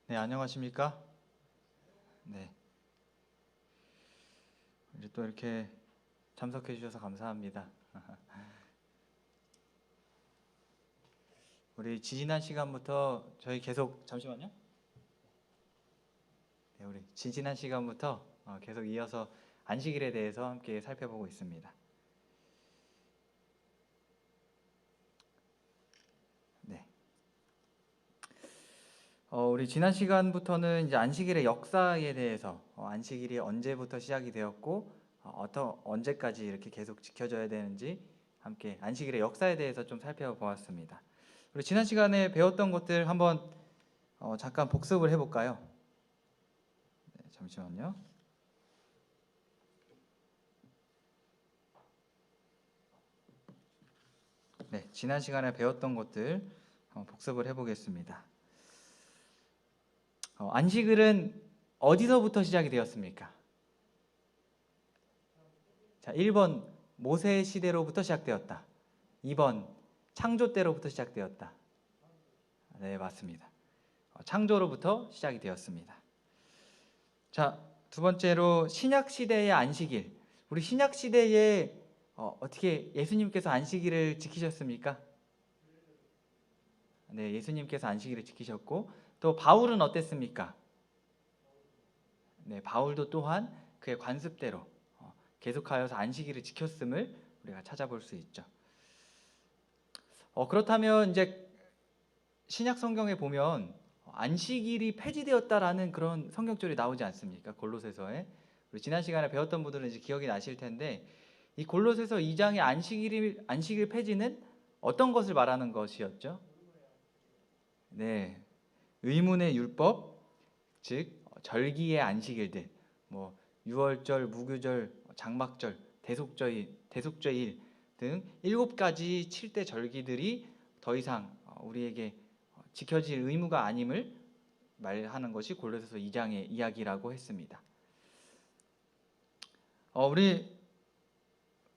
네, 안녕하십니까? 네, 이제 또 이렇게 참석해 주셔서 감사합니다. 우리 지지난 시간부터 저희 계속 잠시만요. 네, 우리 지지난 시간부터 계속 이어서 안식일에 대해서 함께 살펴보고 있습니다. 네, 우리 지난 시간부터는 이제 안식일의 역사에 대해서 안식일이 언제부터 시작이 되었고 언제까지 이렇게 계속 지켜져야 되는지 함께 안식일의 역사에 대해서 좀 살펴보았습니다. 우리 지난 시간에 배웠던 것들 한번 잠깐 복습을 해볼까요? 네, 잠시만요. 네, 지난 시간에 배웠던 것들 복습을 해보겠습니다. 안식일은 어디서부터 시작이 되었습니까? 자, 1번 모세 시대로부터 시작되었다. 2번 창조 때로부터 시작되었다. 네, 맞습니다. 창조로부터 시작이 되었습니다. 자, 두 번째로 신약 시대의 안식일. 우리 신약 시대에 어떻게 예수님께서 안식일을 지키셨습니까? 네, 예수님께서 안식일을 지키셨고 또 바울은 어땠습니까? 네, 바울도 또한 그의 관습대로 계속하여서 안식일을 지켰음을 우리가 찾아볼 수 있죠. 그렇다면 이제 신약 성경에 보면 안식일이 폐지되었다라는 그런 성경절이 나오지 않습니까? 골로새서에. 우리 지난 시간에 배웠던 분들은 이제 기억이 나실 텐데 이 골로새서 2장의 안식일 폐지는 어떤 것을 말하는 것이었죠? 네, 의문의 율법, 즉 절기의 안식일들, 뭐 유월절, 무교절, 장막절, 대속죄일 등 7가지 7대 절기들이 더 이상 우리에게 지켜질 의무가 아님을 말하는 것이 골로새서 2장의 이야기라고 했습니다. 우리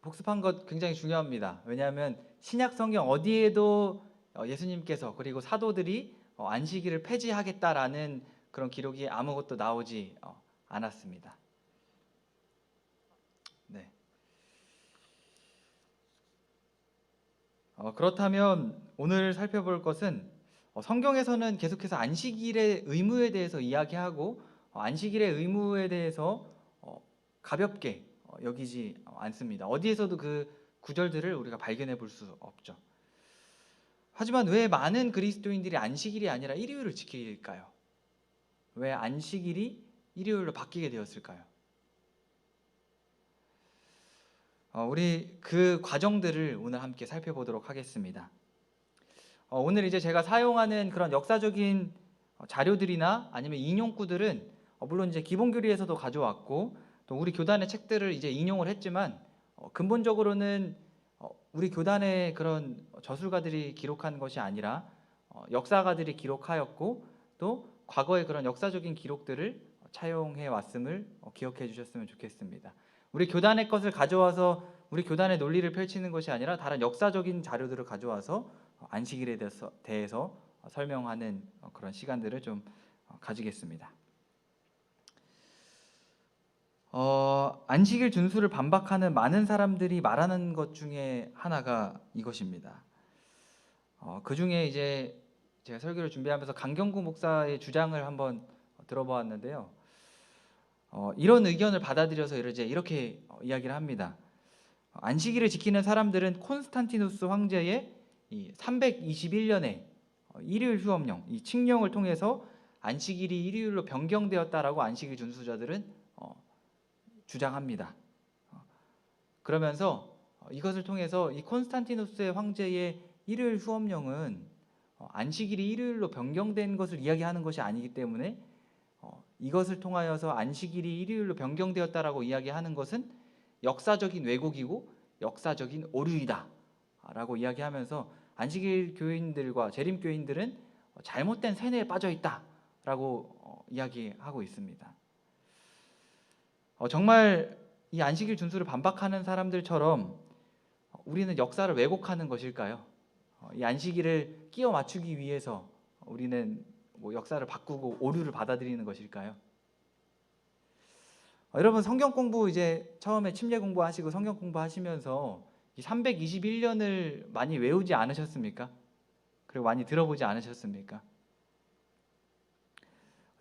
복습한 것 굉장히 중요합니다. 왜냐하면 신약 성경 어디에도 예수님께서 그리고 사도들이 안식일을 폐지하겠다라는 그런 기록이 아무것도 나오지 않았습니다. 네. 그렇다면 오늘 살펴볼 것은 성경에서는 계속해서 안식일의 의무에 대해서 이야기하고 안식일의 의무에 대해서 가볍게 여기지 않습니다. 어디에서도 그 구절들을 우리가 발견해 볼 수 없죠. 하지만 왜 많은 그리스도인들이 안식일이 아니라 일요일을 지킬까요? 왜 안식일이 일요일로 바뀌게 되었을까요? 우리 그 과정들을 오늘 함께 살펴보도록 하겠습니다. 오늘 이제 제가 사용하는 그런 역사적인 자료들이나 아니면 인용구들은 물론 이제 기본교리에서도 가져왔고 또 우리 교단의 책들을 이제 인용을 했지만 근본적으로는 우리 교단의 그런 저술가들이 기록한 것이 아니라 역사가들이 기록하였고 또 과거의 그런 역사적인 기록들을 차용해 왔음을 기억해 주셨으면 좋겠습니다. 우리 교단의 것을 가져와서 우리 교단의 논리를 펼치는 것이 아니라 다른 역사적인 자료들을 가져와서 안식일에 대해서 설명하는 그런 시간들을 좀 가지겠습니다. 안식일 준수를 반박하는 많은 사람들이 말하는 것 중에 하나가 이것입니다. 그 중에 이제 제가 설교를 준비하면서 강경구 목사의 주장을 한번 들어보았는데요. 이런 의견을 받아들여서 이렇게 이야기를 합니다. 안식일을 지키는 사람들은 콘스탄티누스 황제의 321년에 일요일 휴업령, 이 칙령을 통해서 안식일이 일요일로 변경되었다라고 안식일 준수자들은 주장합니다. 그러면서 이것을 통해서 이 콘스탄티누스의 황제의 일요일 휴업령은 안식일이 일요일로 변경된 것을 이야기하는 것이 아니기 때문에 이것을 통하여서 안식일이 일요일로 변경되었다라고 이야기하는 것은 역사적인 왜곡이고 역사적인 오류이다 라고 이야기하면서 안식일 교인들과 재림 교인들은 잘못된 세뇌에 빠져 있다 라고 이야기하고 있습니다. 정말 이 안식일 준수를 반박하는 사람들처럼 우리는 역사를 왜곡하는 것일까요? 이 안식일을 끼워 맞추기 위해서 우리는 뭐 역사를 바꾸고 오류를 받아들이는 것일까요? 여러분 성경 공부 이제 처음에 침례 공부하시고 성경 공부하시면서 이 321년을 많이 외우지 않으셨습니까? 그리고 많이 들어보지 않으셨습니까?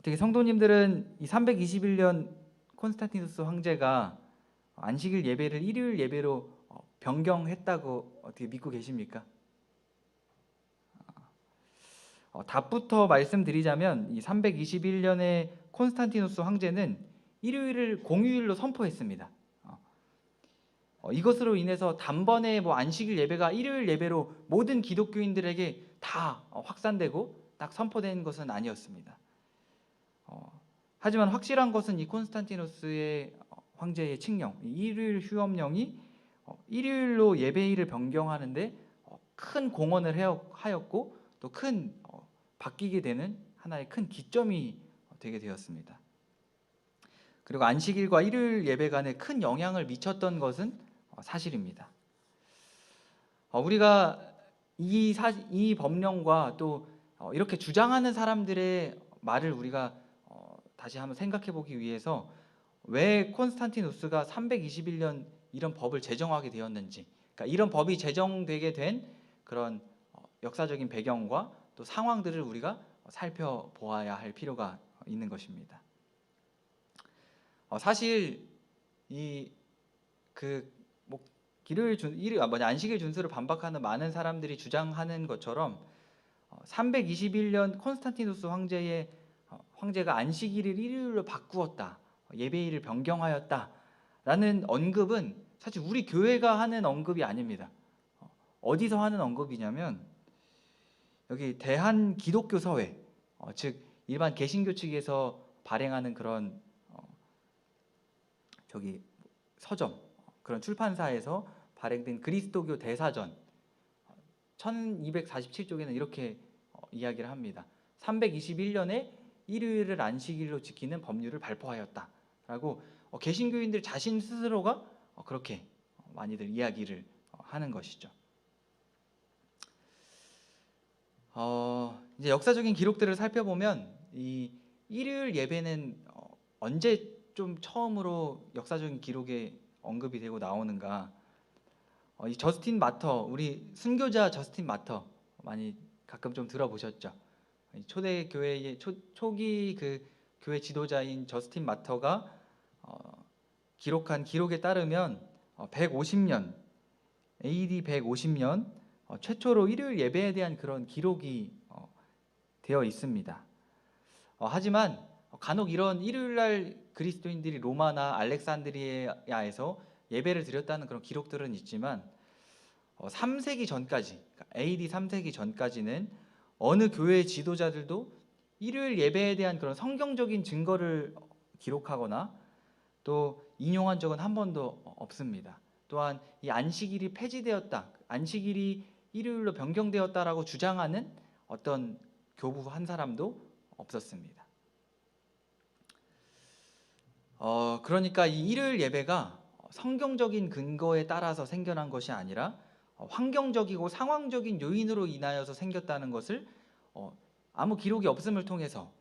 어떻게 성도님들은 이 321년 콘스탄티누스 황제가 안식일 예배를 일요일 예배로 변경했다고 어떻게 믿고 계십니까? 답부터 말씀드리자면 이 321년에 콘스탄티누스 황제는 일요일을 공휴일로 선포했습니다. 이것으로 인해서 단번에 뭐 안식일 예배가 일요일 예배로 모든 기독교인들에게 다 확산되고 딱 선포된 것은 아니었습니다. 하지만 확실한 것은 이 콘스탄티누스의 황제의 칙령, 이 일요일 휴업령이 일요일로 예배일을 변경하는데 큰 공헌을 하였고 또 큰 바뀌게 되는 하나의 큰 기점이 되게 되었습니다. 그리고 안식일과 일요일 예배 간에 큰 영향을 미쳤던 것은 사실입니다. 우리가 이 법령과 또 이렇게 주장하는 사람들의 말을 우리가 다시 한번 생각해 보기 위해서 왜 콘스탄티누스가 321년 이런 법을 제정하게 되었는지, 그러니까 이런 법이 제정되게 된 그런 역사적인 배경과 또 상황들을 우리가 살펴보아야 할 필요가 있는 것입니다. 사실 안식일 준수를 반박하는 많은 사람들이 주장하는 것처럼 321년 콘스탄티누스 황제가 안식일을 일요일로 바꾸었다, 예배일을 변경하였다라는 언급은 사실 우리 교회가 하는 언급이 아닙니다. 어디서 하는 언급이냐면 여기 대한기독교서회, 즉 일반 개신교 측에서 발행하는 그런 서점, 그런 출판사에서 발행된 그리스도교 대사전 1247쪽에는 이렇게 이야기를 합니다. 321년에 일요일을 안식일로 지키는 법률을 발표하였다라고 개신교인들 자신 스스로가 그렇게 많이들 이야기를 하는 것이죠. 이제 역사적인 기록들을 살펴보면 이 일요일 예배는 언제 좀 처음으로 역사적인 기록에 언급이 되고 나오는가? 이 저스틴 마터, 우리 순교자 저스틴 마터 많이 가끔 좀 들어보셨죠? 초대 교회의 초기 그 교회 지도자인 저스틴 마터가 기록한 기록에 따르면 150년 AD 150년 최초로 일요일 예배에 대한 그런 기록이 되어 있습니다. 하지만 간혹 이런 일요일날 그리스도인들이 로마나 알렉산드리아에서 예배를 드렸다는 그런 기록들은 있지만 3세기 전까지, 그러니까 AD 3세기 전까지는 어느 교회 지도자들도 일요일 예배에 대한 그런 성경적인 증거를 기록하거나 또 인용한 적은 한 번도 없습니다. 또한 이 안식일이 폐지되었다, 안식일이 일요일로 변경되었다라고 주장하는 어떤 교부 한 사람도 없었습니다. 그러니까 이 일요일 예배가 성경적인 근거에 따라서 생겨난 것이 아니라 환경적이고 상황적인 요인으로 인하여서 생겼다는 것을 아무 기록이 없음을 통해서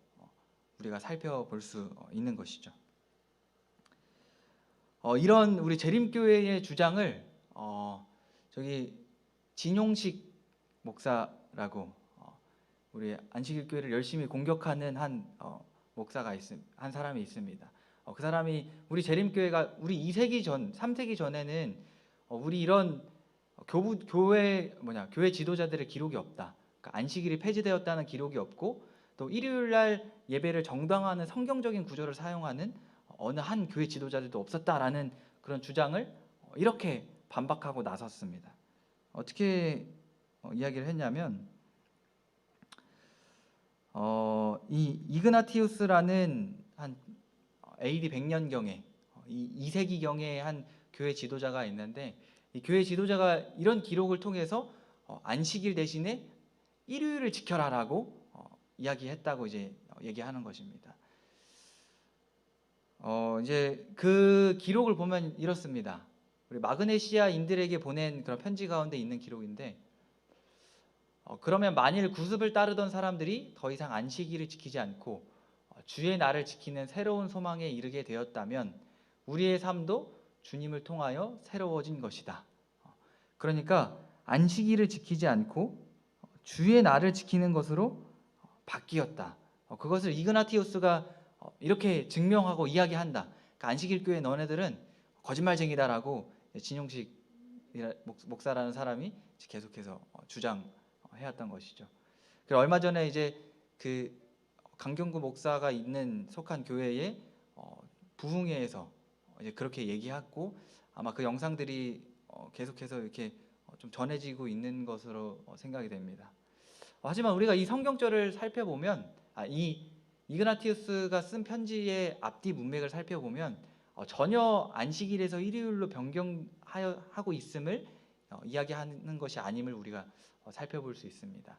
우리가 살펴볼 수 있는 것이죠. 이런 우리 재림교회의 주장을 저기 진용식 목사라고 우리 안식일 교회를 열심히 공격하는 한 사람이 있습니다. 그 사람이 우리 재림교회가 우리 2세기 전, 3세기 전에는 우리 이런 교회 지도자들의 기록이 없다. 그러니까 안식일이 폐지되었다는 기록이 없고 또 일요일날 예배를 정당화하는 성경적인 구조를 사용하는 어느 한 교회 지도자들도 없었다라는 그런 주장을 이렇게 반박하고 나섰습니다. 어떻게 이야기를 했냐면 이 이그나티우스라는 한 AD 100년경에 2세기경의 한 교회 지도자가 있는데 이 교회 지도자가 이런 기록을 통해서 안식일 대신에 일요일을 지켜라라고 이야기했다고 이제 얘기하는 것입니다. 이제 그 기록을 보면 이렇습니다. 우리 마그네시아인들에게 보낸 그런 편지 가운데 있는 기록인데 그러면 만일 구습을 따르던 사람들이 더 이상 안식일을 지키지 않고 주의 날을 지키는 새로운 소망에 이르게 되었다면 우리의 삶도 주님을 통하여 새로워진 것이다. 그러니까 안식일을 지키지 않고 주의 날을 지키는 것으로 바뀌었다. 그것을 이그나티우스가 이렇게 증명하고 이야기한다. 그러니까 안식일 교회 너네들은 거짓말쟁이다라고 진용식 목사라는 사람이 계속해서 주장해왔던 것이죠. 그리고 얼마 전에 이제 그 강경구 목사가 있는 속한 교회의 부흥회에서 이제 그렇게 얘기했고 아마 그 영상들이 계속해서 이렇게 좀 전해지고 있는 것으로 생각이 됩니다. 하지만 우리가 이 성경절을 살펴보면 이 이그나티우스가 쓴 편지의 앞뒤 문맥을 살펴보면 전혀 안식일에서 일요일로 변경하고 있음을 이야기하는 것이 아님을 우리가 살펴볼 수 있습니다.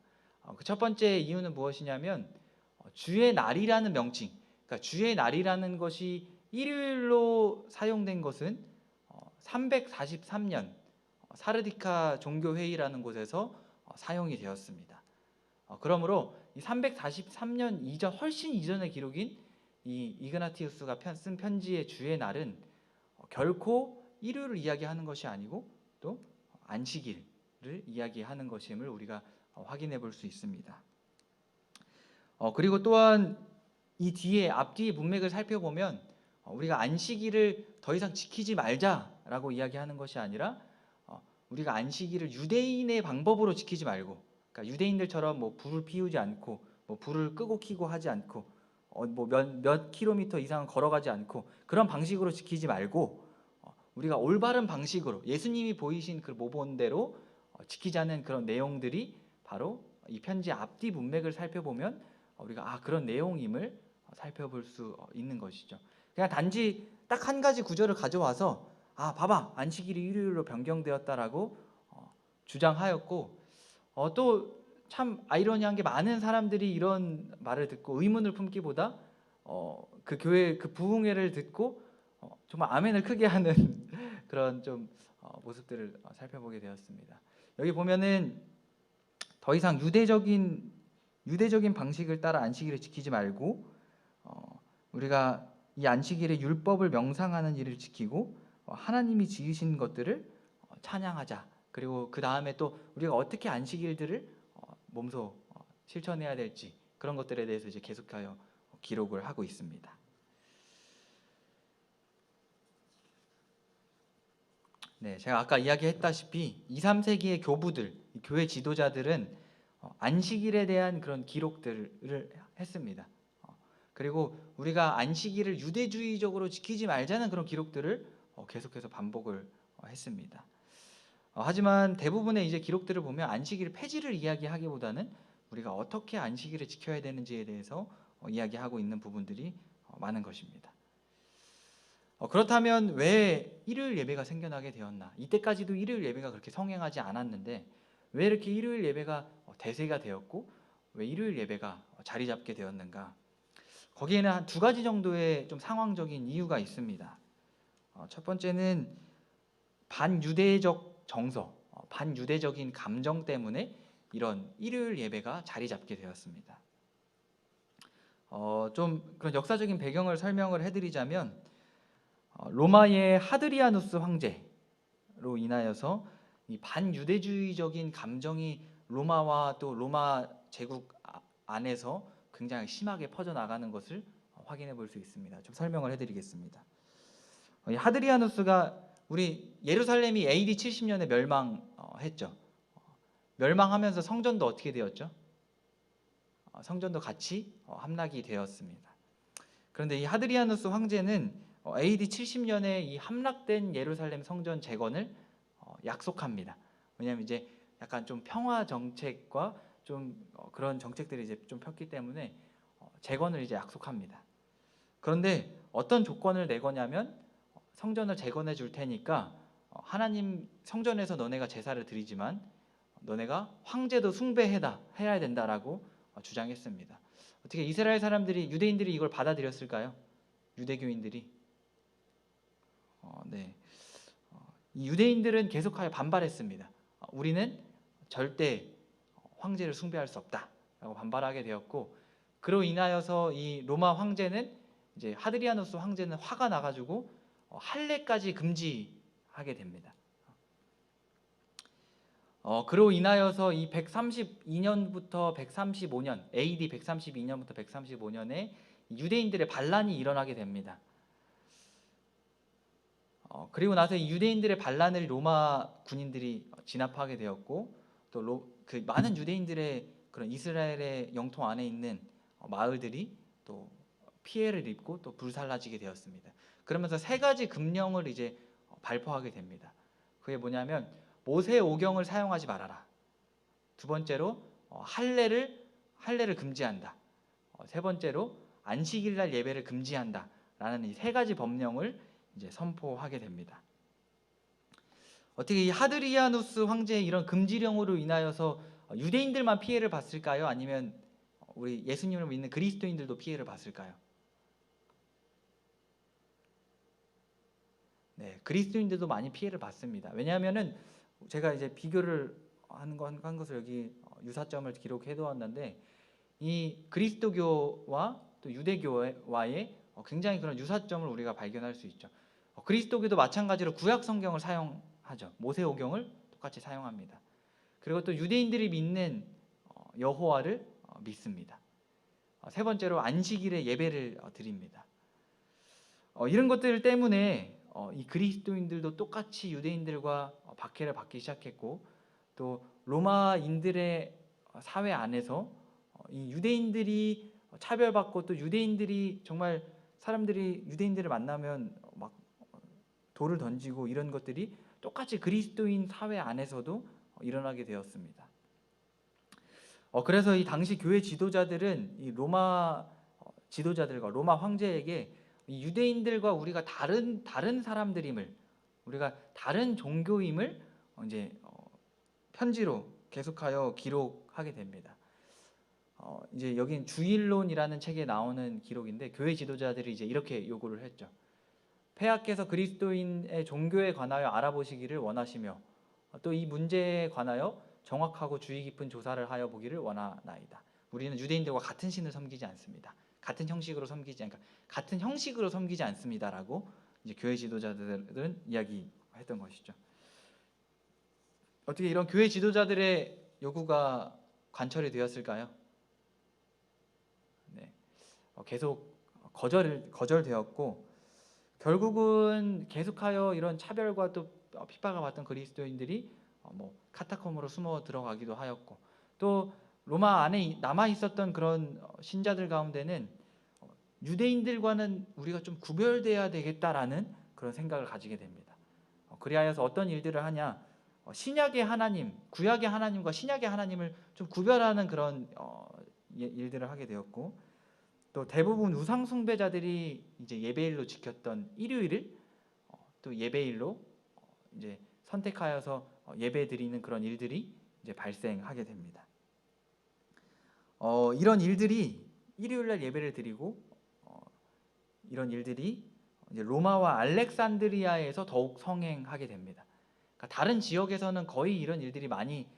그 첫 번째 이유는 무엇이냐면 주의 날이라는 명칭, 그러니까 주의 날이라는 것이 일요일로 사용된 것은 343년 사르디카 종교회의라는 곳에서 사용이 되었습니다. 그러므로 이 343년 이전 훨씬 이전의 기록인 이 이그나티우스가 쓴 편지의 주의 날은 결코 일요일을 이야기하는 것이 아니고 또 안식일을 이야기하는 것임을 우리가 확인해 볼 수 있습니다. 그리고 또한 이 뒤에 앞뒤 문맥을 살펴보면 우리가 안식일을 더 이상 지키지 말자라고 이야기하는 것이 아니라 우리가 안식일을 유대인의 방법으로 지키지 말고, 그러니까 유대인들처럼 뭐 불을 피우지 않고 뭐 불을 끄고 켜고 하지 않고 뭐 몇 킬로미터 이상 걸어가지 않고 그런 방식으로 지키지 말고 우리가 올바른 방식으로 예수님이 보이신 그 모본대로 지키자는 그런 내용들이 바로 이 편지 앞뒤 문맥을 살펴보면 우리가 그런 내용임을 살펴볼 수 있는 것이죠. 그냥 단지 딱 한 가지 구절을 가져와서 봐봐 안식일이 일요일로 변경되었다라고 주장하였고 또 참 아이러니한 게 많은 사람들이 이런 말을 듣고 의문을 품기보다 그 교회 그 부흥회를 듣고 정말 아멘을 크게 하는 그런 좀 모습들을 살펴보게 되었습니다. 여기 보면은 더 이상 유대적인 방식을 따라 안식일을 지키지 말고 우리가 이 안식일의 율법을 명상하는 일을 지키고 하나님이 지으신 것들을 찬양하자. 그리고 그 다음에 또 우리가 어떻게 안식일들을 몸소 실천해야 될지 그런 것들에 대해서 이제 계속하여 기록을 하고 있습니다. 네, 제가 아까 이야기했다시피 2, 3세기의 교부들, 교회 지도자들은 안식일에 대한 그런 기록들을 했습니다. 그리고 우리가 안식일을 유대주의적으로 지키지 말자는 그런 기록들을 계속해서 반복을 했습니다. 하지만 대부분의 이제 기록들을 보면 안식일 폐지를 이야기하기보다는 우리가 어떻게 안식일을 지켜야 되는지에 대해서 이야기하고 있는 부분들이 많은 것입니다. 그렇다면 왜 일요일 예배가 생겨나게 되었나? 이때까지도 일요일 예배가 그렇게 성행하지 않았는데 왜 이렇게 일요일 예배가 대세가 되었고 왜 일요일 예배가 자리 잡게 되었는가? 거기에는 한 두 가지 정도의 좀 상황적인 이유가 있습니다. 첫 번째는 반유대적 정서, 반유대적인 감정 때문에 이런 일요일 예배가 자리 잡게 되었습니다. 좀 그런 역사적인 배경을 설명을 해드리자면 로마의 하드리아누스 황제로 인하여서 이 반유대주의적인 감정이 로마와 또 로마 제국 안에서 굉장히 심하게 퍼져나가는 것을 확인해 볼 수 있습니다. 좀 설명을 해드리겠습니다. 하드리아누스가 우리 예루살렘이 AD 70년에 멸망했죠. 멸망하면서 성전도 어떻게 되었죠? 성전도 같이 함락이 되었습니다. 그런데 이 하드리아누스 황제는 AD 70년에 이 함락된 예루살렘 성전 재건을 약속합니다. 왜냐하면 이제 약간 좀 평화 정책과 좀 그런 정책들이 이제 좀 폈기 때문에 재건을 이제 약속합니다. 그런데 어떤 조건을 내거냐면 성전을 재건해 줄 테니까 하나님 성전에서 너네가 제사를 드리지만 너네가 황제도 숭배해야 된다라고 주장했습니다. 어떻게 이스라엘 사람들이 유대인들이 이걸 받아들였을까요? 유대교인들이 네. 이 유대인들은 계속하여 반발했습니다. 우리는 절대 황제를 숭배할 수 없다라고 반발하게 되었고, 그로 인하여서 이 로마 황제는 이제 하드리아누스 황제는 화가 나가지고 할례까지 금지하게 됩니다. 그로 인하여서 이 132년부터 135년 AD 132년부터 135년에 유대인들의 반란이 일어나게 됩니다. 그리고 나서 이 유대인들의 반란을 로마 군인들이 진압하게 되었고, 또 그 많은 유대인들의 그런 이스라엘의 영토 안에 있는 마을들이 또 피해를 입고 또 불살라지게 되었습니다. 그러면서 세 가지 금령을 이제 발표하게 됩니다. 그게 뭐냐면 모세 오경을 사용하지 말아라. 두 번째로 할례를 금지한다. 세 번째로 안식일날 예배를 금지한다라는 이 세 가지 법령을 이제 선포하게 됩니다. 어떻게 이 하드리아누스 황제의 이런 금지령으로 인하여서 유대인들만 피해를 봤을까요? 아니면 우리 예수님을 믿는 그리스도인들도 피해를 봤을까요? 네, 그리스도인들도 많이 피해를 받습니다. 왜냐하면은 제가 이제 비교를 한 것을 여기 유사점을 기록해 두었는데, 이 그리스도교와 또 유대교와의 굉장히 그런 유사점을 우리가 발견할 수 있죠. 그리스도교도 마찬가지로 구약 성경을 사용하죠. 모세오경을 똑같이 사용합니다. 그리고 또 유대인들이 믿는 여호와를 믿습니다. 세 번째로 안식일에 예배를 드립니다. 이런 것들 때문에 이 그리스도인들도 똑같이 유대인들과 박해를 받기 시작했고, 또 로마인들의 사회 안에서 이 유대인들이 차별받고, 또 유대인들이 정말 사람들이 유대인들을 만나면 막 돌을 던지고 이런 것들이 똑같이 그리스도인 사회 안에서도 일어나게 되었습니다. 그래서 이 당시 교회 지도자들은 이 로마 지도자들과 로마 황제에게 이 유대인들과 우리가 다른 사람들임을, 우리가 다른 종교임을 이제 편지로 계속하여 기록하게 됩니다. 이제 여긴 주일론이라는 책에 나오는 기록인데, 교회 지도자들이 이제 이렇게 요구를 했죠. 폐하께서 그리스도인의 종교에 관하여 알아보시기를 원하시며, 또 이 문제에 관하여 정확하고 주의 깊은 조사를 하여 보기를 원하나이다. 우리는 유대인들과 같은 신을 섬기지 않습니다. 같은 형식으로 섬기지 않습니다라고 이제 교회 지도자들은 이야기했던 것이죠. 어떻게 이런 교회 지도자들의 요구가 관철이 되었을까요? 네, 계속 거절되었고, 결국은 계속하여 이런 차별과 또 핍박을 받던 그리스도인들이 카타콤으로 숨어 들어가기도 하였고, 또 로마 안에 남아 있었던 그런 신자들 가운데는 유대인들과는 우리가 좀 구별돼야 되겠다라는 그런 생각을 가지게 됩니다. 그리하여서 어떤 일들을 하냐, 신약의 하나님, 구약의 하나님과 신약의 하나님을 좀 구별하는 그런 일들을 하게 되었고, 또 대부분 우상 숭배자들이 이제 예배일로 지켰던 일요일을 또 예배일로 이제 선택하여서 예배 드리는 그런 일들이 이제 발생하게 됩니다. 이런 일들이 일요일날 예배를 드리고 이런 일들이 이제 로마와 알렉산드리아에서 더욱 성행하게 됩니다. 그러니까 다른 지역에서는 거의 이런 일들이 많이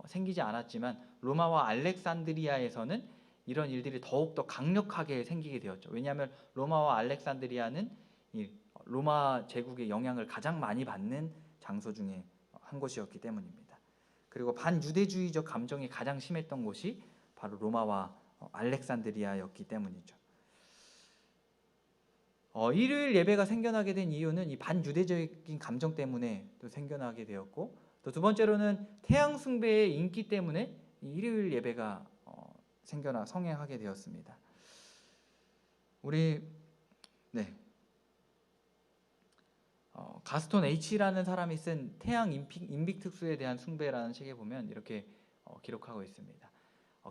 생기지 않았지만, 로마와 알렉산드리아에서는 이런 일들이 더욱더 강력하게 생기게 되었죠. 왜냐하면 로마와 알렉산드리아는 이 로마 제국의 영향을 가장 많이 받는 장소 중에 한 곳이었기 때문입니다. 그리고 반유대주의적 감정이 가장 심했던 곳이 바로 로마와 알렉산드리아였기 때문이죠. 일요일 예배가 생겨나게 된 이유는 이 반유대적인 감정 때문에 또 생겨나게 되었고, 또 두 번째로는 태양 숭배의 인기 때문에 이 일요일 예배가 성행하게 되었습니다. 우리 가스톤 H라는 사람이 쓴 태양 인빅특수에 대한 숭배라는 책에 보면 이렇게 기록하고 있습니다.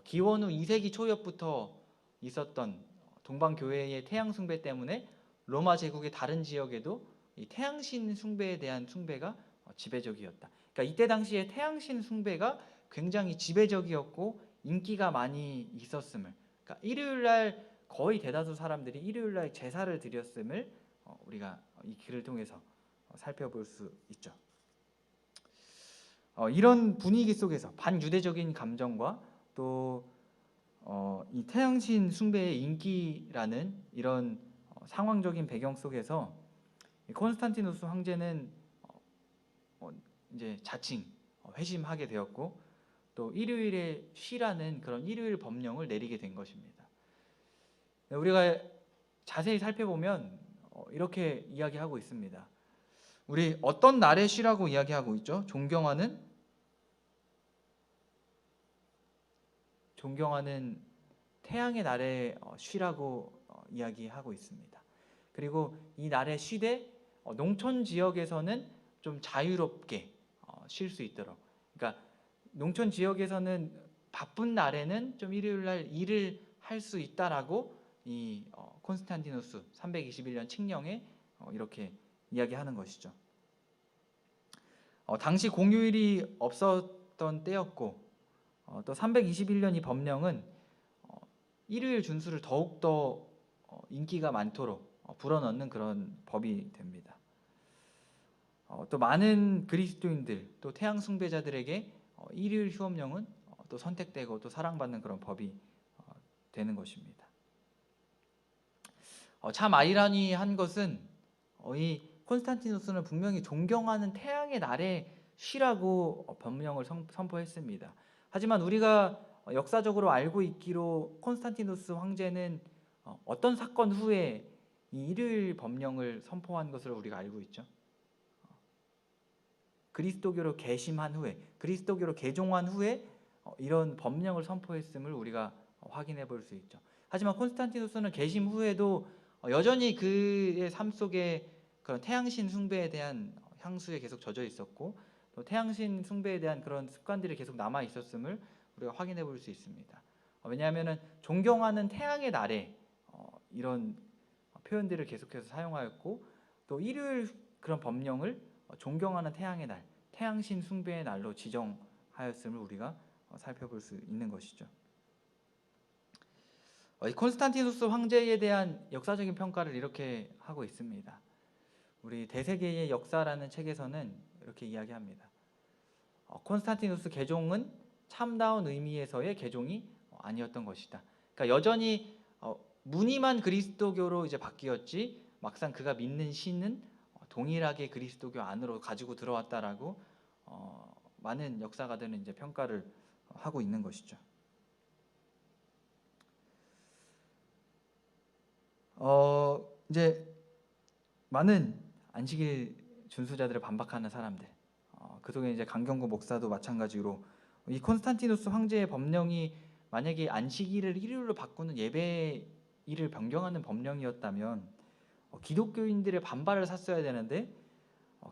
기원 후 2세기 초엽부터 있었던 동방교회의 태양 숭배 때문에 로마 제국의 다른 지역에도 이 태양신 숭배에 대한 숭배가 지배적이었다. 그러니까 이때 당시에 태양신 숭배가 굉장히 지배적이었고 인기가 많이 있었음을, 그러니까 일요일날 거의 대다수 사람들이 일요일날 제사를 드렸음을 우리가 이 글을 통해서 살펴볼 수 있죠. 이런 분위기 속에서 반유대적인 감정과 또 이 태양신 숭배의 인기라는 이런 상황적인 배경 속에서 이 콘스탄티누스 황제는 이제 자칭 회심하게 되었고 또 일요일에 쉬라는 그런 일요일 법령을 내리게 된 것입니다. 우리가 자세히 살펴보면 이렇게 이야기하고 있습니다. 우리 어떤 날에 쉬라고 이야기하고 있죠? 존경하는 태양의 날에 쉬라고 이야기하고 있습니다. 그리고 이 날에 쉬되 농촌 지역에서는 좀 자유롭게 쉴 수 있도록, 그러니까 농촌 지역에서는 바쁜 날에는 좀 일요일 날 일을 할 수 있다라고 이 콘스탄티누스 321년 칙령에 이렇게 이야기하는 것이죠. 당시 공휴일이 없었던 때였고 또 321년 이 법령은 일요일 준수를 더욱더 인기가 많도록 불어넣는 그런 법이 됩니다. 또 많은 그리스도인들 또 태양 숭배자들에게 일요일 휴업령은 또 선택되고 또 사랑받는 그런 법이 되는 것입니다. 참 아이러니한 것은 이 콘스탄티누스는 분명히 존경하는 태양의 날에 쉬라고 법령을 선포했습니다. 하지만 우리가 역사적으로 알고 있기로 콘스탄티누스 황제는 어떤 사건 후에 이 일요일 법령을 선포한 것으로 우리가 알고 있죠. 그리스도교로 개심한 후에, 그리스도교로 개종한 후에 이런 법령을 선포했음을 우리가 확인해 볼 수 있죠. 하지만 콘스탄티누스는 개심 후에도 여전히 그의 삶 속에 그런 태양신 숭배에 대한 향수에 계속 젖어 있었고 또 태양신 숭배에 대한 그런 습관들이 계속 남아 있었음을 우리가 확인해 볼 수 있습니다. 왜냐하면 존경하는 태양의 날에 이런 표현들을 계속해서 사용하였고 또 일요일 그런 법령을 존경하는 태양의 날, 태양신 숭배의 날로 지정하였음을 우리가 살펴볼 수 있는 것이죠. 이 콘스탄티누스 황제에 대한 역사적인 평가를 이렇게 하고 있습니다. 우리 대세계의 역사라는 책에서는 이렇게 이야기합니다. 콘스탄티누스 개종은 참다운 의미에서의 개종이 아니었던 것이다. 그러니까 여전히 무늬만 그리스도교로 이제 바뀌었지 막상 그가 믿는 신은 동일하게 그리스도교 안으로 가지고 들어왔다라고 많은 역사가들은 이제 평가를 하고 있는 것이죠. 이제 많은 안식일 준수자들을 반박하는 사람들, 그 속에 이제 강경구 목사도 마찬가지로 이 콘스탄티누스 황제의 법령이 만약에 안식일을 일요일로 바꾸는 예배일을 변경하는 법령이었다면 기독교인들의 반발을 샀어야 되는데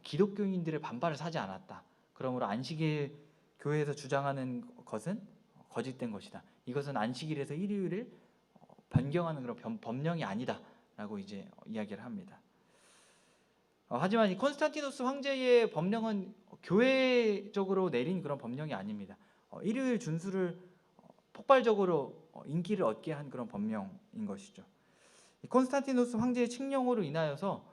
기독교인들의 반발을 사지 않았다. 그러므로 안식일 교회에서 주장하는 것은 거짓된 것이다. 이것은 안식일에서 일요일을 변경하는 그런 법령이 아니다라고 이제 이야기를 합니다. 하지만 이 콘스탄티누스 황제의 법령은 교회적으로 내린 그런 법령이 아닙니다. 일요일 준수를 폭발적으로 인기를 얻게 한 그런 법령인 것이죠. 이 콘스탄티누스 황제의 칙령으로 인하여서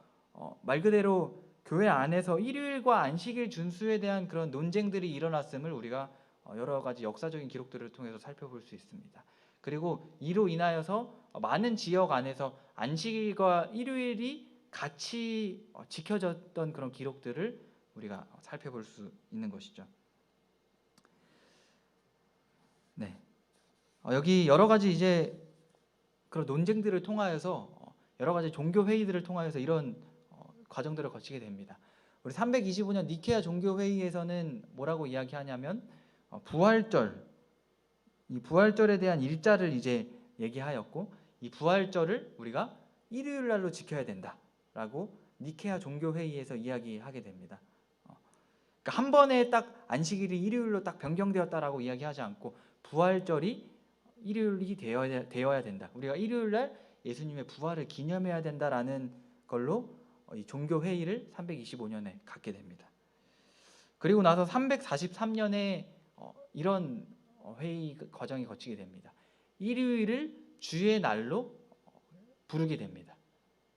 말 그대로 교회 안에서 일요일과 안식일 준수에 대한 그런 논쟁들이 일어났음을 우리가 여러 가지 역사적인 기록들을 통해서 살펴볼 수 있습니다. 그리고 이로 인하여서 많은 지역 안에서 안식일과 일요일이 같이 지켜졌던 그런 기록들을 우리가 살펴볼 수 있는 것이죠. 네, 여기 여러 가지 이제 그런 논쟁들을 통하여서 여러 가지 종교 회의들을 통하여서 이런 과정들을 거치게 됩니다. 우리 325년 니케아 종교 회의에서는 뭐라고 이야기하냐면 부활절, 이 부활절에 대한 일자를 이제 얘기하였고 이 부활절을 우리가 일요일 날로 지켜야 된다라고 니케아 종교 회의에서 이야기하게 됩니다. 그러니까 한 번에 딱 안식일이 일요일로 딱 변경되었다라고 이야기하지 않고 부활절이 일요일이 되어야 된다. 우리가 일요일 날 예수님의 부활을 기념해야 된다라는 걸로 이 종교 회의를 325년에 갖게 됩니다. 그리고 나서 343년에 이런 회의 과정이 거치게 됩니다. 일요일을 주의 날로 부르게 됩니다.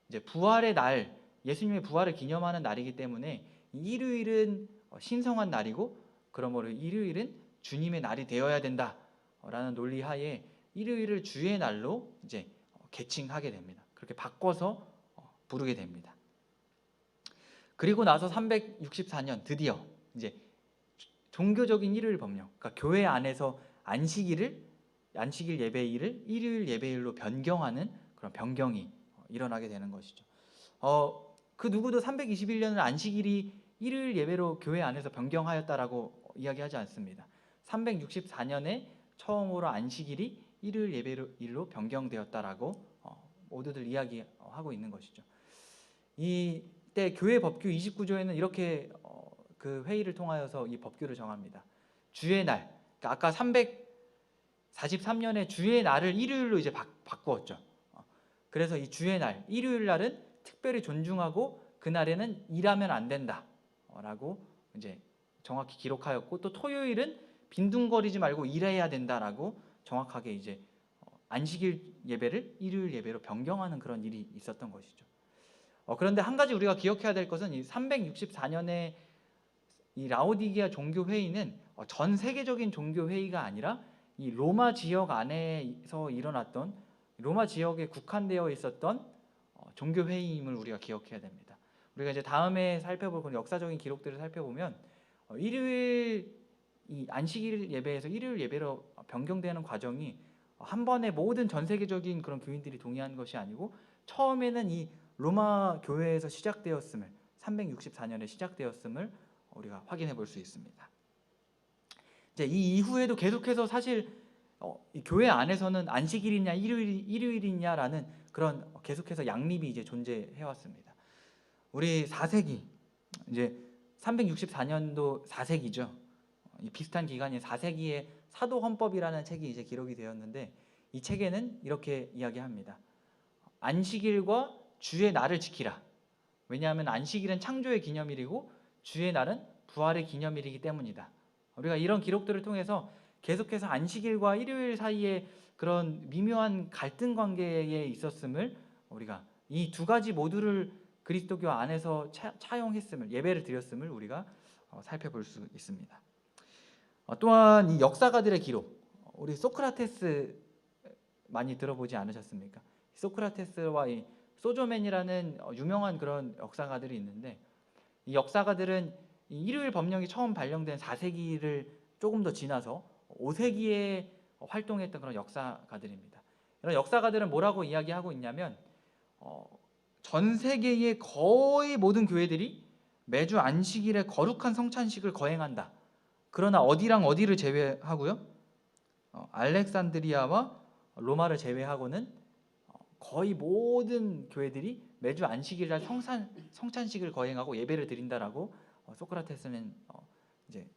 이제 부활의 날, 예수님의 부활을 기념하는 날이기 때문에 일요일은 신성한 날이고 그러므로 일요일은 주님의 날이 되어야 된다라는 논리하에 일요일을 주의 날로 이제 개칭하게 됩니다. 그렇게 바꿔서 부르게 됩니다. 그리고 나서 364년 드디어 이제 종교적인 일요일 법령, 그러니까 교회 안에서 안식일 예배일을 일요일 예배일로 변경하는 그런 변경이 일어나게 되는 것이죠. 그 누구도 321년을 안식일이 일요일 예배로 교회 안에서 변경하였다라고 이야기하지 않습니다. 364년에 처음으로 안식일이 일요일 예배일로 변경되었다라고 모두들 이야기하고 있는 것이죠. 이때 교회 법규 29조에는 이렇게 그 회의를 통하여서 이 법규를 정합니다. 주의 날, 그러니까 아까 343년에 주의 날을 일요일로 이제 바꾸었죠. 그래서 이 주의 날, 일요일 날은 특별히 존중하고 그날에는 일하면 안 된다라고 이제 정확히 기록하였고, 또 토요일은 빈둥거리지 말고 일해야 된다라고 정확하게 이제 안식일 예배를 일요일 예배로 변경하는 그런 일이 있었던 것이죠. 그런데 한 가지 우리가 기억해야 될 것은 이 364년에 이 라오디게아 종교 회의는 전 세계적인 종교 회의가 아니라 이 로마 지역 안에서 일어났던, 로마 지역에 국한되어 있었던 종교 회의임을 우리가 기억해야 됩니다. 우리가 이제 다음에 살펴볼 그런 역사적인 기록들을 살펴보면 일요일 이 안식일 예배에서 일요일 예배로 변경되는 과정이 한 번에 모든 전 세계적인 그런 교인들이 동의한 것이 아니고 처음에는 이 로마 교회에서 시작되었음을, 364년에 시작되었음을 우리가 확인해 볼 수 있습니다. 이제 이 이후에도 계속해서 사실 이 교회 안에서는 안식일이냐 일요일이냐라는 그런 계속해서 양립이 이제 존재해 왔습니다. 우리 4세기, 이제 364년도 4세기죠. 이 비슷한 기간인 4세기의 사도 헌법이라는 책이 이제 기록이 되었는데, 이 책에는 이렇게 이야기합니다. 안식일과 주의 날을 지키라. 왜냐하면 안식일은 창조의 기념일이고 주의 날은 부활의 기념일이기 때문이다. 우리가 이런 기록들을 통해서 계속해서 안식일과 일요일 사이에 그런 미묘한 갈등 관계에 있었음을, 우리가 이 두 가지 모두를 그리스도교 안에서 차용했음을, 예배를 드렸음을 우리가 살펴볼 수 있습니다. 또한 이 역사가들의 기록, 우리 소크라테스 많이 들어보지 않으셨습니까? 소크라테스와 이 소조멘이라는 유명한 그런 역사가들이 있는데, 이 역사가들은 이 일요일 법령이 처음 발령된 4세기를 조금 더 지나서 5세기에 활동했던 그런 역사가들입니다. 이런 역사가들은 뭐라고 이야기하고 있냐면 전 세계의 거의 모든 교회들이 매주 안식일에 거룩한 성찬식을 거행한다. 그러나 어디랑 어디를 제외하고요? 알렉산드리아와 로마를 제외하고는 거의 모든 교회들이 매주 안식일날 성찬식을 거행하고 예배를 드린다라고 소크라테스는 이제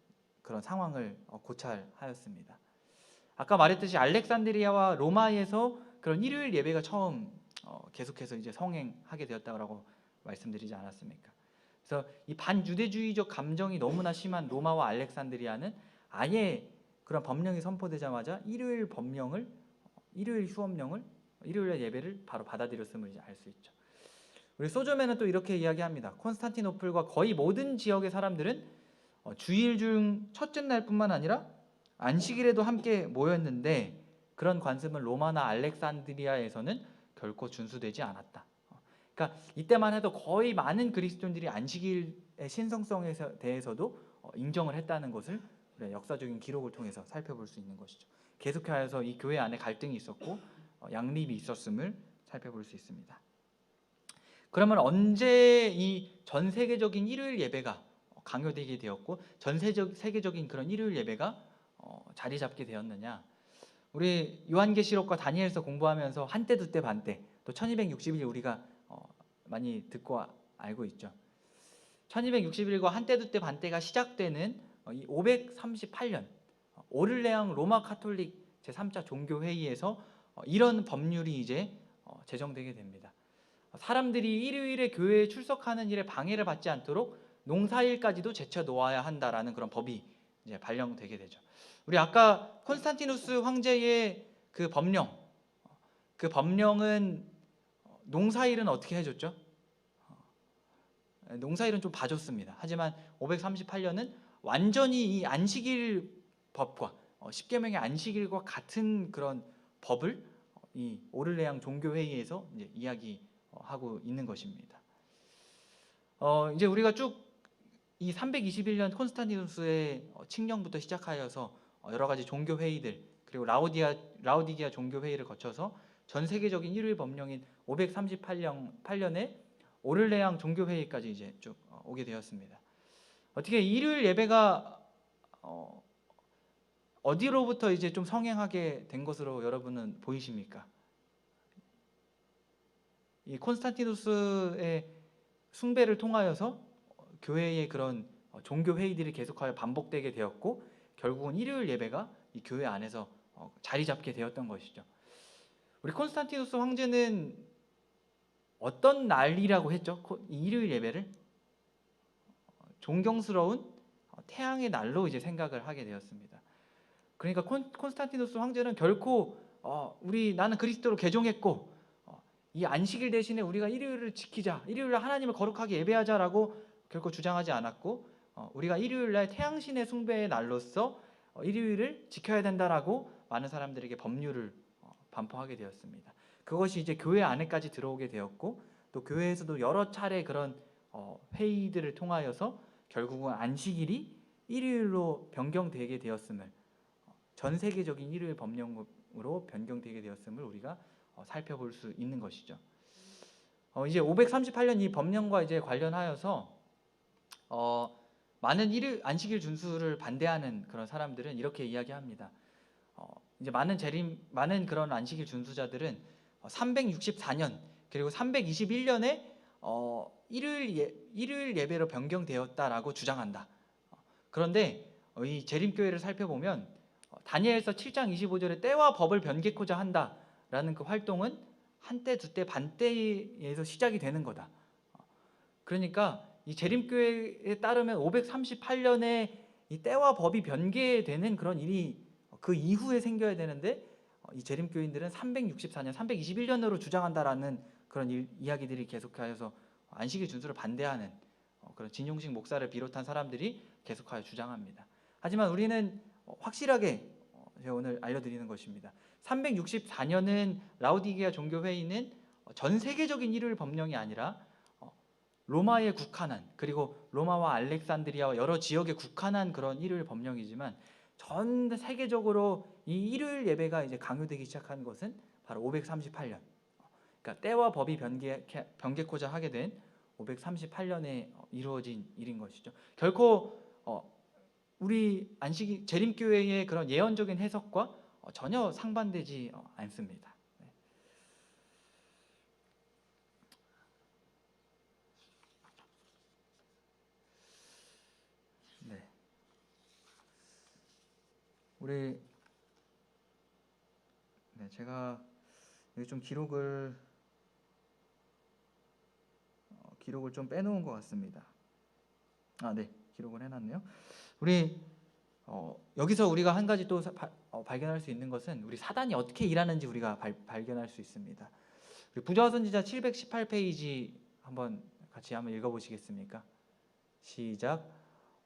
그런 상황을 고찰하였습니다. 아까 말했듯이 알렉산드리아와 로마에서 그런 일요일 예배가 처음 계속해서 이제 성행하게 되었다고 말씀드리지 않았습니까? 그래서 이 반유대주의적 감정이 너무나 심한 로마와 알렉산드리아는 아예 그런 법령이 선포되자마자 일요일 휴업령을 일요일 예배를 바로 받아들였음을 이제 알 수 있죠. 우리 소조멘은 또 이렇게 이야기합니다. 콘스탄티노플과 거의 모든 지역의 사람들은 주일 중 첫째 날뿐만 아니라 안식일에도 함께 모였는데 그런 관습은 로마나 알렉산드리아에서는 결코 준수되지 않았다. 그러니까 이때만 해도 거의 많은 그리스도인들이 안식일의 신성성에 대해서도 인정을 했다는 것을 역사적인 기록을 통해서 살펴볼 수 있는 것이죠. 계속해서 이 교회 안에 갈등이 있었고 양립이 있었음을 살펴볼 수 있습니다. 그러면 언제 이 전 세계적인 일요일 예배가 강요되게 되었고 전 세계적인 그런 일요일 예배가 자리 잡게 되었느냐? 우리 요한계시록과 다니엘서 공부하면서 한때 두때 반때, 또 1260일 우리가 많이 듣고 알고 있죠. 1260일과 한때 두때 반때가 시작되는 이 538년 오를레앙 로마 카톨릭 제3차 종교회의에서 이런 법률이 이제 제정되게 됩니다. 사람들이 일요일에 교회에 출석하는 일에 방해를 받지 않도록 농사일까지도 제쳐 놓아야 한다라는 그런 법이 이제 발령되게 되죠. 우리 아까 콘스탄티누스 황제의 그 법령은 농사일은 어떻게 해줬죠? 농사일은 좀 봐줬습니다. 하지만 538년은 완전히 이 안식일 법과 십계명의 안식일과 같은 그런 법을 이 오를레앙 종교회의에서 이제 이야기하고 있는 것입니다. 이제 우리가 쭉 이 321년 콘스탄티누스의 칙령부터 시작하여서 여러 가지 종교 회의들, 그리고 라오디게아 종교 회의를 거쳐서 전 세계적인 일요일 법령인 538년에 오를레앙 종교 회의까지 이제 쭉 오게 되었습니다. 어떻게 일요일 예배가 어디로부터 이제 좀 성행하게 된 것으로 여러분은 보이십니까? 이 콘스탄티누스의 숭배를 통하여서 교회의 그런 종교 회의들이 계속하여 반복되게 되었고, 결국은 일요일 예배가 이 교회 안에서 자리 잡게 되었던 것이죠. 우리 콘스탄티누스 황제는 어떤 날이라고 했죠? 이 일요일 예배를 존경스러운 태양의 날로 이제 생각을 하게 되었습니다. 그러니까 콘스탄티누스 황제는 결코 나는 그리스도로 개종했고 이 안식일 대신에 우리가 일요일을 지키자, 일요일날 하나님을 거룩하게 예배하자라고 결코 주장하지 않았고, 우리가 일요일날 태양신의 숭배의 날로서 일요일을 지켜야 된다라고 많은 사람들에게 법률을 반포하게 되었습니다. 그것이 이제 교회 안에까지 들어오게 되었고, 또 교회에서도 여러 차례 그런 회의들을 통하여서 결국은 안식일이 일요일로 변경되게 되었음을, 전 세계적인 일요일 법령으로 변경되게 되었음을 우리가 살펴볼 수 있는 것이죠. 이제 538년 이 법령과 이제 관련하여서 많은 안식일 준수를 반대하는 그런 사람들은 이렇게 이야기합니다. 이제 많은 그런 안식일 준수자들은 364년 그리고 321년에 일요일 예배로 변경되었다라고 주장한다. 그런데 이 재림교회를 살펴보면 다니엘서 7장 25절에 때와 법을 변개코자 한다라는 그 활동은 한때, 두때, 반때에서 시작이 되는 거다. 그러니까 이 재림교회에 따르면 538년에 이 때와 법이 변개되는 그런 일이 그 이후에 생겨야 되는데, 이 재림교인들은 364년, 321년으로 주장한다라는 그런 이야기들이 계속하여서 안식일 준수를 반대하는 그런 진용식 목사를 비롯한 사람들이 계속하여 주장합니다. 하지만 우리는 확실하게 제가 오늘 알려드리는 것입니다. 364년은 라오디게아 종교회의는 전 세계적인 일요일 법령이 아니라 로마에 국한한, 그리고 로마와 알렉산드리아와 여러 지역에 국한한 그런 일요일 법령이지만, 전 세계적으로 이 일요일 예배가 이제 강요되기 시작한 것은 바로 538년. 그러니까 때와 법이 변개코자 하게 된 538년에 이루어진 일인 것이죠. 결코 우리 재림교회의 그런 예언적인 해석과 전혀 상반되지 않습니다. 제가 여기 좀 기록을 좀 빼놓은 것 같습니다. 기록을 해놨네요. 여기서 우리가 한 가지 또 발견할 수 있는 것은 우리 사단이 어떻게 일하는지 우리가 발견할 수 있습니다. 우리 부조화 선지자 718페이지 같이 한번 읽어보시겠습니까? 시작.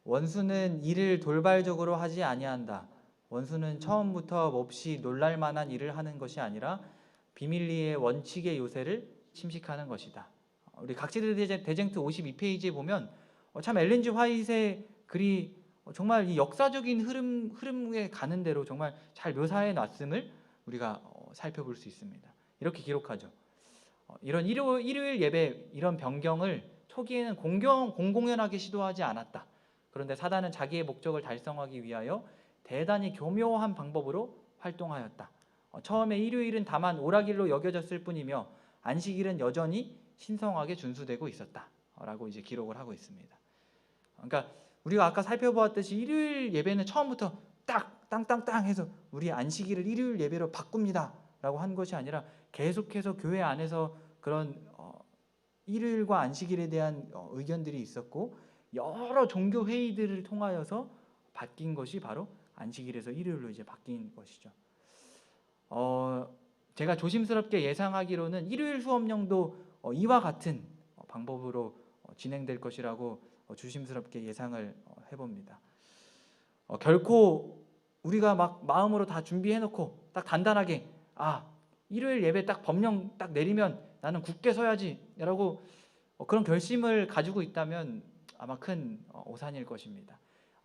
원수는 일을 돌발적으로 하지 아니한다. 원수는 처음부터 몹시 놀랄 만한 일을 하는 것이 아니라 비밀리의 원칙의 요새를 침식하는 것이다. 우리 각지대 대쟁트 52페이지에 보면 참 엘렌 G 화이트의 글이 정말 이 역사적인 흐름에 가는 대로 정말 잘 묘사해 놨음을 우리가 살펴볼 수 있습니다. 이렇게 기록하죠. 이런 일요일 예배 이런 변경을 초기에는 공공연하게 시도하지 않았다. 그런데 사단은 자기의 목적을 달성하기 위하여 대단히 교묘한 방법으로 활동하였다. 처음에 일요일은 다만 오락일로 여겨졌을 뿐이며 안식일은 여전히 신성하게 준수되고 있었다. 라고 이제 기록을 하고 있습니다. 그러니까 우리가 아까 살펴보았듯이 일요일 예배는 처음부터 딱 땅땅땅 해서 우리 안식일을 일요일 예배로 바꿉니다 라고 한 것이 아니라 계속해서 교회 안에서 그런 일요일과 안식일에 대한 의견들이 있었고, 여러 종교 회의들을 통하여서 바뀐 것이 바로 안식일에서 일요일로 이제 바뀐 것이죠. 제가 조심스럽게 예상하기로는 일요일 수업령도 이와 같은 방법으로 진행될 것이라고 조심스럽게 예상을 해봅니다. 결코 우리가 막 마음으로 다 준비해놓고 딱 단단하게 일요일 예배 딱 법령 딱 내리면 나는 굳게 서야지라고 그런 결심을 가지고 있다면 아마 큰 오산일 것입니다.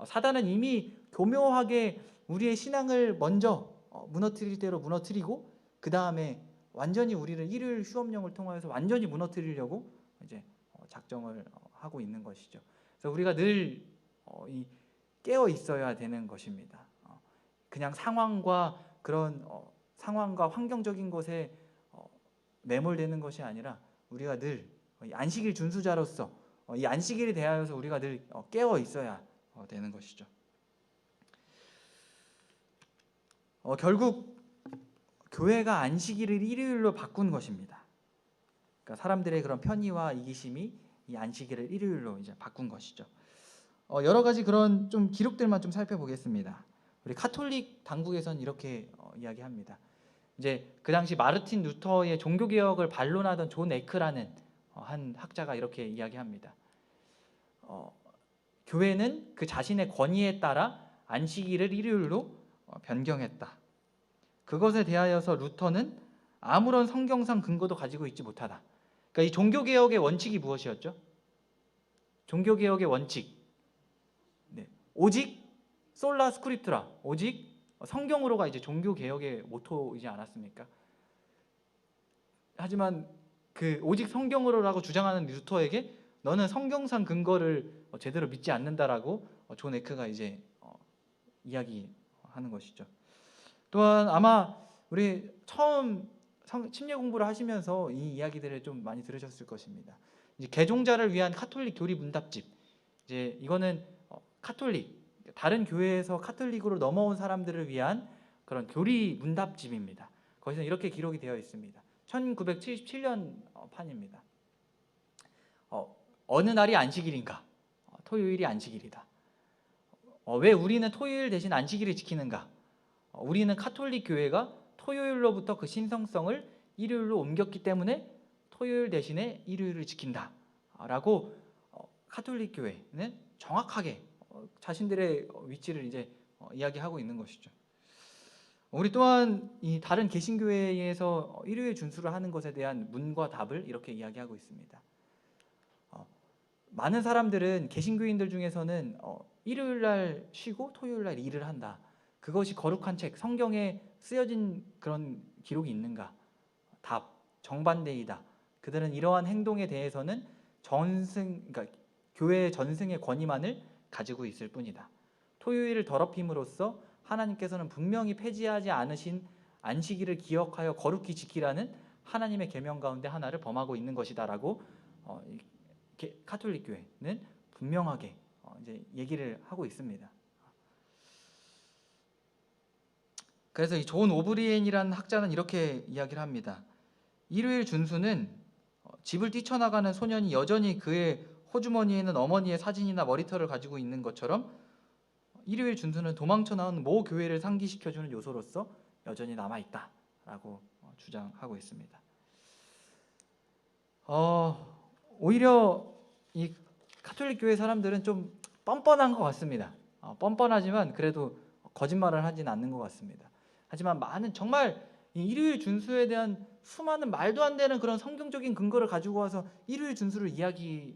사단은 이미 교묘하게 우리의 신앙을 먼저 무너뜨릴 대로 무너뜨리고 그 다음에 완전히 우리를 일요일 휴업령을 통하여서 완전히 무너뜨리려고 이제 작정을 하고 있는 것이죠. 그래서 우리가 늘 깨어 있어야 되는 것입니다. 그냥 상황과 그런 상황과 환경적인 것에 매몰되는 것이 아니라 우리가 늘 안식일 준수자로서 이 안식일에 대하여서 우리가 늘 깨어 있어야 되는 것이죠. 결국 교회가 안식일을 일요일로 바꾼 것입니다. 그러니까 사람들의 그런 편의와 이기심이 이 안식일을 일요일로 이제 바꾼 것이죠. 여러 가지 그런 좀 기록들만 좀 살펴보겠습니다. 우리 카톨릭 당국에서는 이렇게 이야기합니다. 이제 그 당시 마르틴 루터의 종교 개혁을 반론하던 존 에크라는 한 학자가 이렇게 이야기합니다. 교회는 그 자신의 권위에 따라 안식일을 일요일로 변경했다. 그것에 대하여서 루터는 아무런 성경상 근거도 가지고 있지 못하다. 그러니까 이 종교 개혁의 원칙이 무엇이었죠? 종교 개혁의 원칙. 오직 솔라 스크립투라, 오직 성경으로가 이제 종교 개혁의 모토이지 않았습니까? 하지만 그 오직 성경으로라고 주장하는 루터에게 너는 성경상 근거를 제대로 믿지 않는다라고 존 에크가 이제 이야기하는 것이죠. 또한 아마 우리 처음 침례 공부를 하시면서 이 이야기들을 좀 많이 들으셨을 것입니다. 이제 개종자를 위한 카톨릭 교리 문답집. 이제 이거는 카톨릭, 다른 교회에서 카톨릭으로 넘어온 사람들을 위한 그런 교리 문답집입니다. 거기서 이렇게 기록이 되어 있습니다. 1977년 판입니다. 어느 날이 안식일인가? 토요일이 안식일이다. 왜 우리는 토요일 대신 안식일을 지키는가? 우리는 카톨릭 교회가 토요일로부터 그 신성성을 일요일로 옮겼기 때문에 토요일 대신에 일요일을 지킨다 라고 카톨릭 교회는 정확하게 자신들의 위치를 이제 이야기하고 있는 것이죠. 우리 또한 이 다른 개신교회에서 일요일 준수를 하는 것에 대한 문과 답을 이렇게 이야기하고 있습니다. 많은 사람들은 개신교인들 중에서는 일요일 날 쉬고 토요일 날 일을 한다. 그것이 거룩한 책, 성경에 쓰여진 그런 기록이 있는가? 답, 정반대이다. 그들은 이러한 행동에 대해서는 그러니까 교회의 전승의 권위만을 가지고 있을 뿐이다. 토요일을 더럽힘으로써 하나님께서는 분명히 폐지하지 않으신 안식일을 기억하여 거룩히 지키라는 하나님의 계명 가운데 하나를 범하고 있는 것이다라고 카톨릭 교회는 분명하게 이제 얘기를 하고 있습니다. 그래서 이 존 오브리엔이라는 학자는 이렇게 이야기를 합니다. 일요일 준수는 집을 뛰쳐나가는 소년이 여전히 그의 호주머니에는 어머니의 사진이나 머리털을 가지고 있는 것처럼 일요일 준수는 도망쳐 나온 모 교회를 상기시켜주는 요소로서 여전히 남아있다라고 주장하고 있습니다. 오히려 이 카톨릭 교회 사람들은 좀 뻔뻔한 것 같습니다. 뻔뻔하지만 그래도 거짓말을 하진 않는 것 같습니다. 하지만 많은 정말 이 일요일 준수에 대한 수많은 말도 안 되는 그런 성경적인 근거를 가지고 와서 일요일 준수를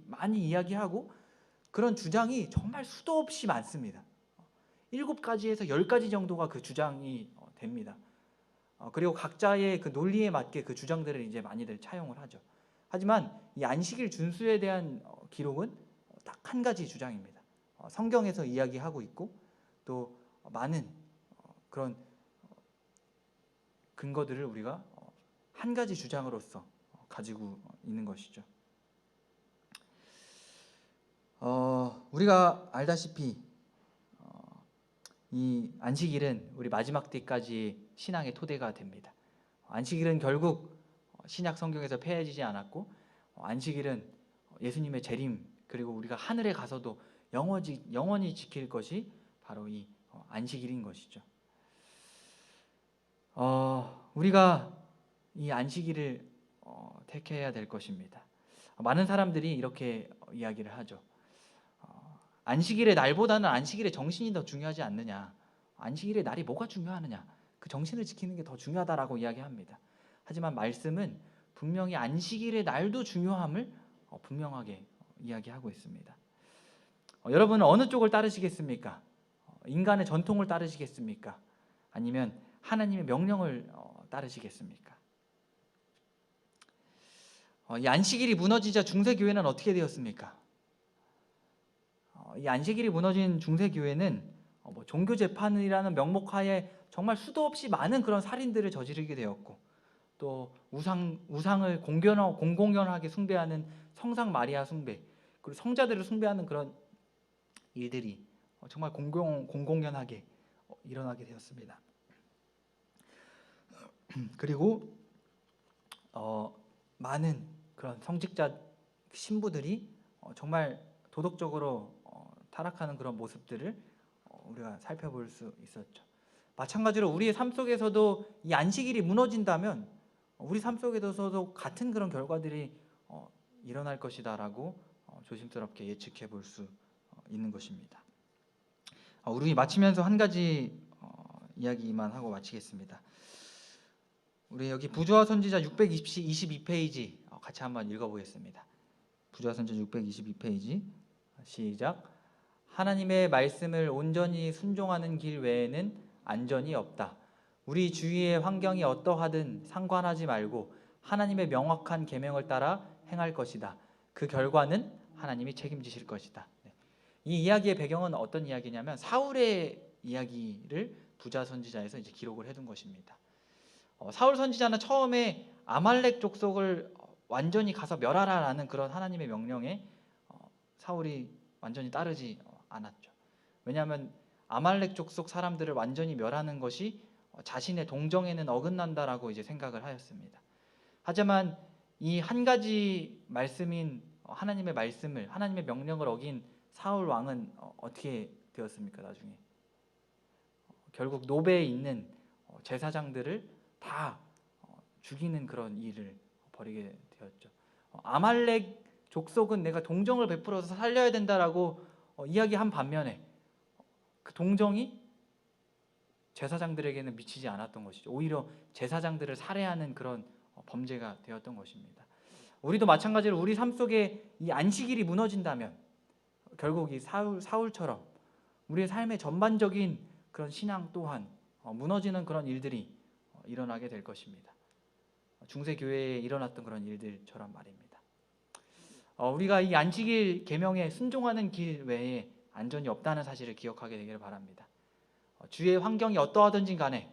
많이 이야기하고 그런 주장이 정말 수도 없이 많습니다. 7가지에서 10가지 정도가 그 주장이 됩니다. 그리고 각자의 그 논리에 맞게 그 주장들을 이제 많이들 차용을 하죠. 하지만 이 안식일 준수에 대한 기록은 딱 한 가지 주장입니다. 성경에서 이야기하고 있고 또 많은 그런 근거들을 우리가 한 가지 주장으로서 가지고 있는 것이죠. 우리가 알다시피 이 안식일은 우리 마지막 때까지 신앙의 토대가 됩니다. 안식일은 결국 신약 성경에서 폐해지지 않았고 안식일은 예수님의 재림 그리고 우리가 하늘에 가서도 영원히 지킬 것이 바로 이 안식일인 것이죠. 우리가 이 안식일을 택해야 될 것입니다. 많은 사람들이 이렇게 이야기를 하죠. 안식일의 날보다는 안식일의 정신이 더 중요하지 않느냐. 안식일의 날이 뭐가 중요하느냐. 그 정신을 지키는 게 더 중요하다라고 이야기합니다. 하지만 말씀은 분명히 안식일의 날도 중요함을 분명하게 이야기하고 있습니다. 여러분은 어느 쪽을 따르시겠습니까? 인간의 전통을 따르시겠습니까? 아니면 하나님의 명령을 따르시겠습니까? 이 안식일이 무너지자 중세교회는 어떻게 되었습니까? 이 안식일이 무너진 중세교회는 종교 재판이라는 명목하에 정말 수도 없이 많은 그런 살인들을 저지르게 되었고, 또 우상을 공공연하게 숭배하는 성상 마리아 숭배, 그리고 성자들을 숭배하는 그런 일들이 정말 공공연하게 일어나게 되었습니다. 그리고 많은 그런 성직자 신부들이 정말 도덕적으로 타락하는 그런 모습들을 우리가 살펴볼 수 있었죠. 마찬가지로 우리의 삶 속에서도 이 안식일이 무너진다면 우리 삶 속에서도 같은 그런 결과들이 일어날 것이다라고 조심스럽게 예측해 볼 수 있는 것입니다. 우리 마치면서 한 가지 이야기만 하고 마치겠습니다. 우리 여기 부조화 선지자 622페이지 같이 한번 읽어보겠습니다. 부조화 선지자 622페이지 시작. 하나님의 말씀을 온전히 순종하는 길 외에는 안전이 없다. 우리 주위의 환경이 어떠하든 상관하지 말고 하나님의 명확한 계명을 따라 행할 것이다. 그 결과는 하나님이 책임지실 것이다. 이 이야기의 배경은 어떤 이야기냐면 사울의 이야기를 부조화 선지자에서 이제 기록을 해둔 것입니다. 사울 선지자는 처음에 아말렉 족속을 완전히 가서 멸하라라는 그런 하나님의 명령에 사울이 완전히 따르지 않았죠. 왜냐하면 아말렉 족속 사람들을 완전히 멸하는 것이 자신의 동정에는 어긋난다라고 이제 생각을 하였습니다. 하지만 이 한 가지 말씀인 하나님의 말씀을, 하나님의 명령을 어긴 사울 왕은 어떻게 되었습니까? 나중에 결국 노베에 있는 제사장들을 다 죽이는 그런 일을 벌이게 되었죠. 아말렉 족속은 내가 동정을 베풀어서 살려야 된다라고 이야기한 반면에 그 동정이 제사장들에게는 미치지 않았던 것이죠. 오히려 제사장들을 살해하는 그런 범죄가 되었던 것입니다. 우리도 마찬가지로 우리 삶 속에 이 안식일이 무너진다면 결국 이 사울처럼 우리의 삶의 전반적인 그런 신앙 또한 무너지는 그런 일들이 일어나게 될 것입니다. 중세 교회에 일어났던 그런 일들처럼 말입니다. 우리가 이 안식일 계명에 순종하는 길 외에 안전이 없다는 사실을 기억하게 되기를 바랍니다. 주위의 환경이 어떠하든지 간에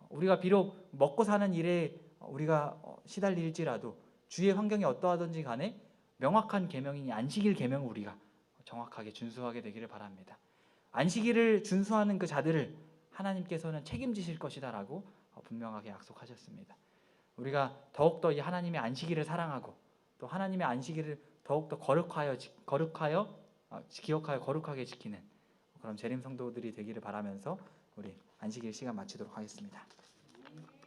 우리가 비록 먹고 사는 일에 우리가 시달릴지라도 주위의 환경이 어떠하든지 간에 명확한 계명인 안식일 계명을 우리가 정확하게 준수하게 되기를 바랍니다. 안식일을 준수하는 그 자들을 하나님께서는 책임지실 것이다라고 분명하게 약속하셨습니다. 우리가 더욱더 이 하나님의 안식일을 사랑하고 또 하나님의 안식일을 더욱더 기억하여 거룩하게 지키는 그런 재림 성도들이 되기를 바라면서 우리 안식일 시간 마치도록 하겠습니다.